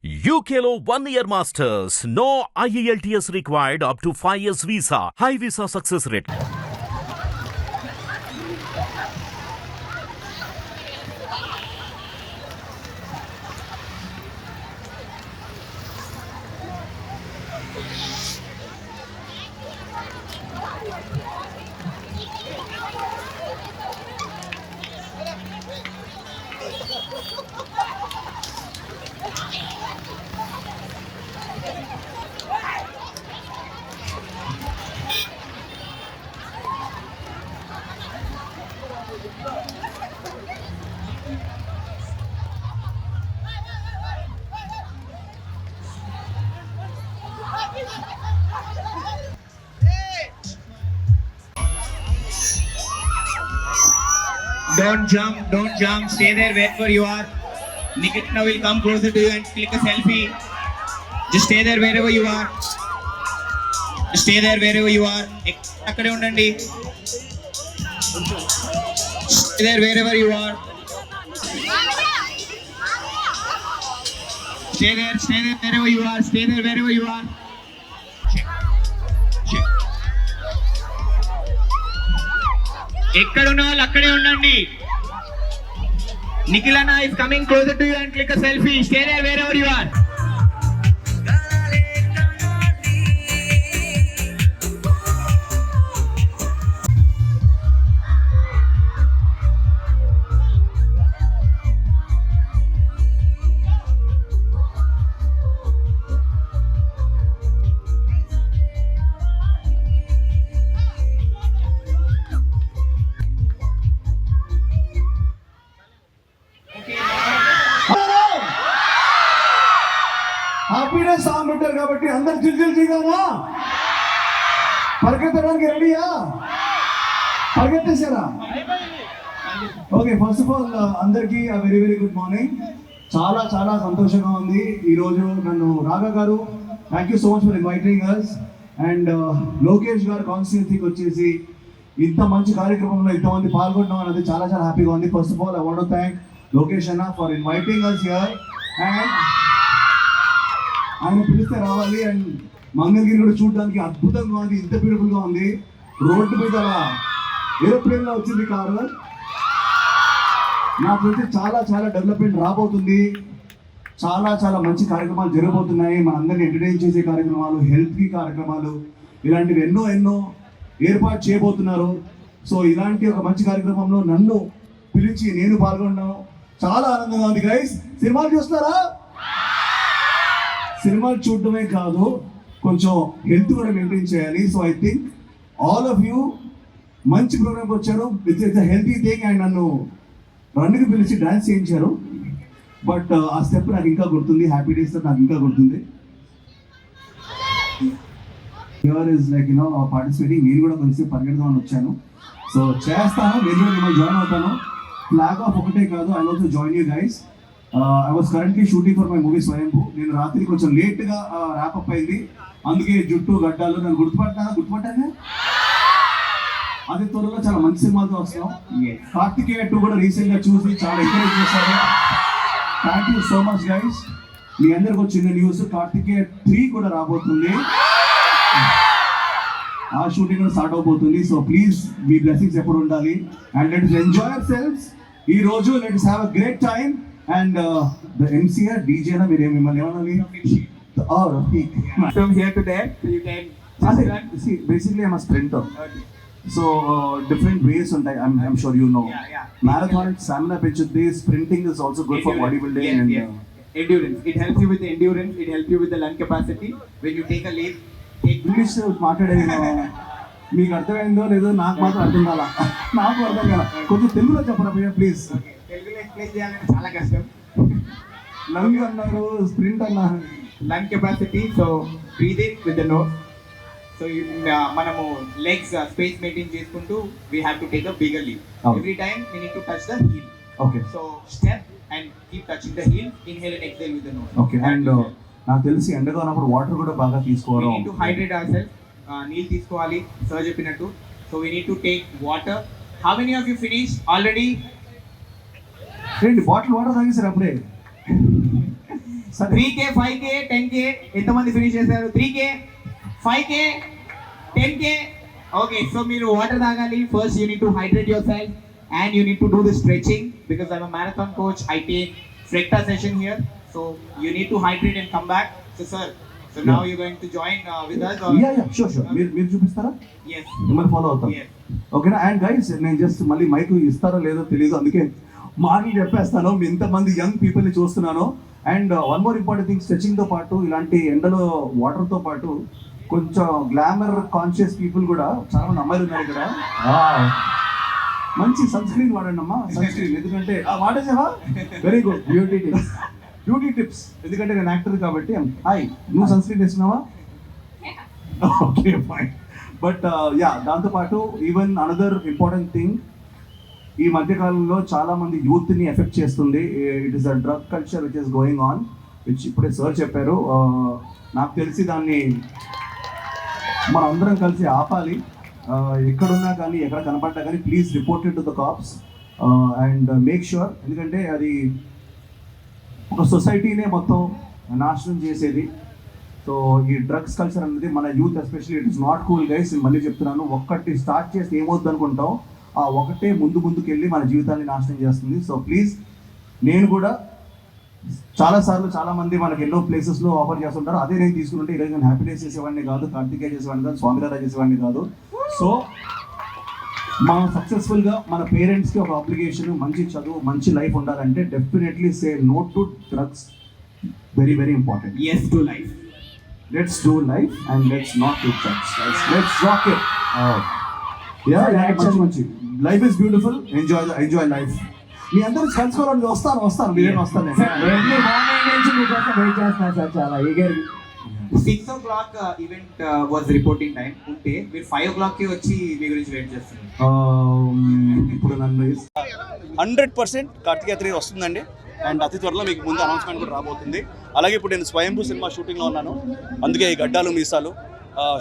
UKLO 1 year masters. No IELTS required up to 5 years visa. High visa success rate. Don't jump, stay there wherever you are. Nikita will come closer to you and click a selfie. Just stay there wherever you are. Akkade undandi. Stay there wherever you are. Stay there wherever you are. ఎక్కడున్న వాళ్ళు అక్కడే ఉండండి. నిఖిల్ అన్న is coming closer to you and click a selfie. Stay there wherever you are. Happiness song పెట్టారు కాబట్టి అందరు జిల్జిల్జీగానా పరిగెత్తడానికి రెడీయా? పరిగెత్తేసారా? ఓకే, ఫస్ట్ ఆఫ్ ఆల్ అందరికీ వెరీ వెరీ గుడ్ మార్నింగ్. చాలా చాలా సంతోషంగా ఉంది ఈరోజు నన్ను రాగా గారు thank you so much for inviting us and Lokesh గారు కాన్స్టిట్యూన్సీకి వచ్చేసి ఇంత మంచి కార్యక్రమంలో ఇంతమంది పాల్గొనడం అనేది చాలా చాలా హ్యాపీగా ఉంది. First of all I want to thank Lokesh అన్న for inviting us here and ఆయన పిలిస్తే రావాలి. అండ్ మంగళగిరి కూడా చూడడానికి అద్భుతంగా ఉంది, ఇంత బ్యూటిఫుల్గా ఉంది. రోడ్డు మీద ఏరోప్లేన్లో వచ్చింది కారు. నాకు తెలిసి చాలా చాలా డెవలప్మెంట్ రాబోతుంది. చాలా చాలా మంచి కార్యక్రమాలు జరగబోతున్నాయి. మనందరినీ ఎంటర్టైన్ చేసే కార్యక్రమాలు, హెల్త్కి కార్యక్రమాలు, ఇలాంటివి ఎన్నో ఎన్నో ఏర్పాటు చేయబోతున్నారు. సో ఇలాంటి ఒక మంచి కార్యక్రమంలో నన్ను పిలిచి నేను పాల్గొనడం చాలా ఆనందంగా ఉంది. గైస్, సినిమాలు చూస్తున్నారా? సినిమాలు చూడటమే కాదు, కొంచెం హెల్త్ కూడా మెయింటైన్ చేయాలి. So I think all of you మంచి ప్రోగ్రామ్కి వచ్చారు. It's healthy thing. అండ్ నన్ను రన్కి పిలిచి డాన్స్ చేయించారు. బట్ ఆ స్టెప్ నాకు ఇంకా గుర్తుంది, హ్యాపీ డేస్ నాకు ఇంకా గుర్తుంది. Here is like participating. నేను కూడా కొంచెం పరిగెడదామని వచ్చాను. సో చేస్తాను, నేను కూడా మిమ్మల్ని జాయిన్ అవుతాను. ఫ్లాగ్ ఆఫ్ ఒకటే కాదు, I also join you guys. I was currently shooting for my movie స్వయంభూ. నేను రాత్రి కొంచెం లేట్గా ర్యాపప్ అయింది, అందుకే జుట్టు గడ్డాలు నన్ను గుర్తుపట్టాను. అదే త్వరలో చాలా మంచి సినిమాలతో వస్తున్నాం. కార్తికేయ 2 కూడా రీసెంట్గా చూసి చాలా ఎంకరేజ్ చేశారు. Thank you so much guys. మీ అందరికి వచ్చిన న్యూస్, కార్తికేయ 3 కూడా రాబోతుంది. ఆ షూటింగ్ కూడా స్టార్ట్ అవబోతుంది. సో ప్లీజ్ మీ బ్లెస్సింగ్స్ ఎప్పుడు ఉండాలి. And let's enjoy hour selves. ఈ రోజు let's have a great time. And the MCR DJ na mere mimmali emanali Rafiq. From here to there, so you can see basically I'm a sprinter. Okay. So different ways ఉంటాయి. I'm sure you know. Yeah. Marathon stamina పెంచుద్ది. Sprinting is also good for bodybuilding. Yes, and yes. Endurance. It helps you with the endurance. It helps you with the lung capacity. When you take a leap, English మాట్లాడేది మీకు అర్థమైందో లేదో నాకు మాత్రం అర్థం కాల. నాకు అర్థం కాల. కొంచెం తెలుగులో చెప్పరా భయ్యా ప్లీజ్. తెలుగులో ఎక్స్ప్లెయిన్ చేయాలంటే చాలా కష్టం. లంగ్ అన్నారు, స్ప్రింట్ అన్నారు. Lung capacity, so breathe in with the nose. So మనము legs space maintain చేసుకుంటూ we have to take a bigger leap. Every time we need to touch the heel. Okay. So step and keep touching the heel. Inhale and exhale with the nose. Okay. And నాకు తెలిసి ఎండగా ఉన్నప్పుడు water కూడా బాగా తీసుకోవాలి. We need to hydrate ourselves. నీళ్ళు తీసుకోవాలి sir చెప్పినట్టు. So we need to take water. How many of you finished already? ఏంటి బాటిల్ వాటర్ తాగేసారు అప్పుడే? సరే. 3K, 5K, 10K ఎంతమంది ఫినిష్ చేశారు? 3K, 5K, 10K. Okay, so మీరు వాటర్ తాగాలి. First you need to hydrate your self and you need to do the stretching because I'm a marathon coach. I take Frecta session here, so you need to hydrate and come back. So sir, now you're going to join with us or? Yeah sure మీరు చూపిస్తారా? Yes. మిమ్మల్ని follow అవుతాం. Yes. ఓకేనా? And guys నేను just మళ్ళీ mic ఇస్తారో లేదో తెలియదు, అందుకే మాటలు చెప్పేస్తాను. మీ ఇంతమంది యంగ్ పీపుల్ని చూస్తున్నాను. And one more important thing, స్ట్రెచింగ్తో పాటు ఇలాంటి ఎండలో వాటర్తో పాటు కొంచెం గ్లామర్ కాన్షియస్ పీపుల్ కూడా చాలా మంది అమ్మాయిలు ఉన్నారు ఇక్కడ. మంచి సన్ స్క్రీన్ వాడండి అమ్మా, సన్ స్క్రీన్. ఎందుకంటే వాడేసావా? Very good. బ్యూటీ టిప్స్ ఎందుకంటే నేను యాక్టర్ కాబట్టి. హాయ్, నువ్వు సన్ స్క్రీన్ వేస్తున్నావా? Okay fine. బట్ యా, దాంతోపాటు ఈవెన్ అనదర్ ఇంపార్టెంట్ థింగ్, ఈ మధ్యకాలంలో చాలా మంది యూత్ని ఎఫెక్ట్ చేస్తుంది. It is a drug culture which is going on, which ఇప్పుడే సార్ చెప్పారు. నాకు తెలిసి దాన్ని మనం అందరం కలిసి ఆపాలి. ఎక్కడున్నా కానీ ఎక్కడ కనపడ్డా కానీ please report it to the carbs and make sure. ఎందుకంటే అది ఒక సొసైటీనే మొత్తం నాశనం చేసేది. సో ఈ డ్రగ్స్ కల్చర్ అనేది మన youth especially it is not cool guys. మళ్ళీ చెప్తున్నాను, ఒక్కటి స్టార్ట్ చేస్తే ఏమవుతుంది అనుకుంటాం, ఆ ఒకటే ముందుకు వెళ్ళి మన జీవితాన్ని నాశనం చేస్తుంది. సో ప్లీజ్, నేను కూడా చాలాసార్లు చాలామంది మనకి ఎన్నో ప్లేసెస్లో ఆఫర్ చేస్తుంటారు. అదే నేను తీసుకుంటే ఈరోజు నేను హ్యాపీనెస్ చేసేవాడిని కాదు, కార్తికేయ చేసేవాడిని కాదు, స్వామినారా చేసేవాడిని కాదు. సో మనం సక్సెస్ఫుల్గా మన పేరెంట్స్కి ఒక అప్లికేషన్, మంచి చదువు, మంచి లైఫ్ ఉండాలంటే definitely say no to drugs. Very very important. Yes to life. Let's do life and let's not do drugs. Let's rock it. మంచి life is beautiful. Enjoy life. మీ అందరూ కలుసుకోవాలని వస్తాను మీరేనా? వస్తాను. ఎర్లీ మార్నింగ్ నుంచి మీకోసం వెయిట్ చేస్తున్నాను సార్, చాలా eager. 6 o'clock event was reporting time ఉంటే మీరు 5 o'clockకి వచ్చి మీ గురించి వెయిట్ చేస్తున్నారు. ఇప్పుడు నన్ను 100% కార్తికేయ 3 వస్తుందండి. అండ్ అతి త్వరలో మీకు ముందు అనౌన్స్మెంట్ కూడా రాబోతుంది. అలాగే ఇప్పుడు నేను స్వయంభూ సినిమా షూటింగ్లో ఉన్నాను, అందుకే ఈ గడ్డాలు మీసాలు.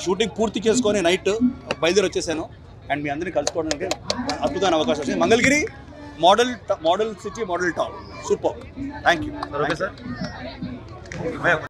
షూటింగ్ పూర్తి చేసుకొని నైట్ బయలుదేరి వచ్చేసాను. అండ్ మీ అందరినీ కలుసుకోవడానికి అద్భుతమైన అవకాశం వచ్చింది. Mangalagiri model city, model town. Super. Thank you. Okay sir.